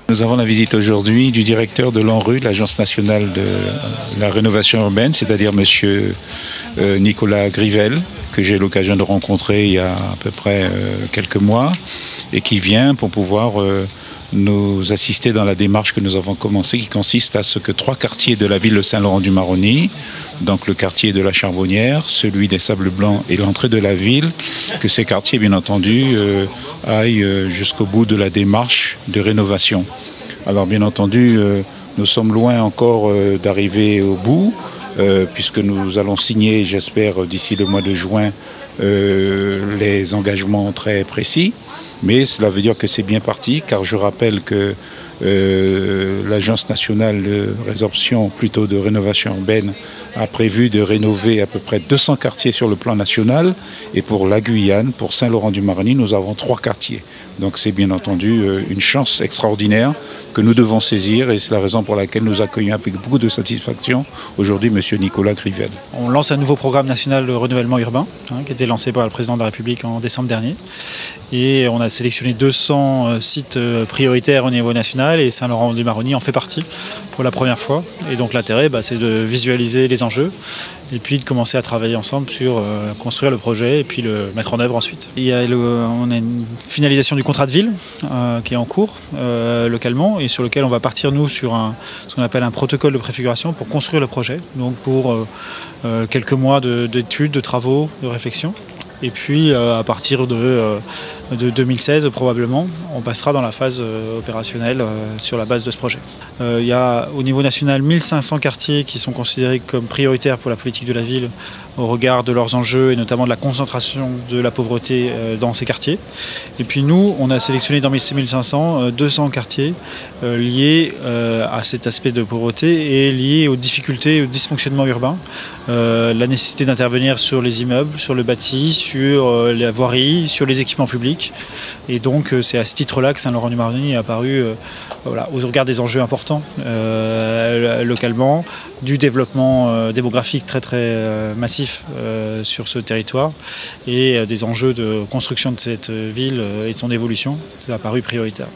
Nous avons la visite aujourd'hui du directeur de l'ANRU, l'Agence nationale de la rénovation urbaine, c'est-à-dire monsieur Nicolas Grivel, que j'ai eu l'occasion de rencontrer il y a à peu près quelques mois, et qui vient pour pouvoir nous assister dans la démarche que nous avons commencée, qui consiste à ce que 3 quartiers de la ville de Saint-Laurent-du-Maroni, donc le quartier de la Charbonnière, celui des Sables Blancs et l'entrée de la ville, que ces quartiers, bien entendu, aillent jusqu'au bout de la démarche de rénovation. Alors, bien entendu, nous sommes loin encore d'arriver au bout, puisque nous allons signer, j'espère, d'ici le mois de juin, les engagements très précis. Mais cela veut dire que c'est bien parti, car je rappelle que l'Agence nationale de résorption, plutôt de rénovation urbaine, a prévu de rénover à peu près 200 quartiers sur le plan national. Et pour la Guyane, pour Saint-Laurent-du-Maroni, nous avons 3 quartiers. Donc c'est bien entendu une chance extraordinaire que nous devons saisir, et c'est la raison pour laquelle nous accueillons avec beaucoup de satisfaction aujourd'hui M. Nicolas Grivel. On lance un nouveau programme national de renouvellement urbain, qui a été lancé par le président de la République en décembre dernier. Et on a sélectionné 200 sites prioritaires au niveau national, et Saint-Laurent-du-Maroni en fait partie pour la première fois. Et donc l'intérêt, c'est de visualiser les enjeux et puis de commencer à travailler ensemble sur construire le projet et puis le mettre en œuvre ensuite. On a une finalisation du contrat de ville qui est en cours localement, et sur lequel on va partir nous sur ce qu'on appelle un protocole de préfiguration pour construire le projet, donc pour quelques mois d'études, de travaux, de réflexion. Et puis à partir de 2016 probablement, on passera dans la phase opérationnelle sur la base de ce projet. Il y a au niveau national 1500 quartiers qui sont considérés comme prioritaires pour la politique de la ville au regard de leurs enjeux et notamment de la concentration de la pauvreté dans ces quartiers. Et puis nous, on a sélectionné dans ces 1500 200 quartiers liés à cet aspect de pauvreté et liés aux difficultés et au dysfonctionnement urbain. La nécessité d'intervenir sur les immeubles, sur le bâti, sur la voirie, sur les équipements publics. Et donc c'est à ce titre-là que Saint-Laurent-du-Maroni est apparu au regard des enjeux importants localement, du développement démographique très massif sur ce territoire et des enjeux de construction de cette ville et de son évolution. C'est apparu prioritaire.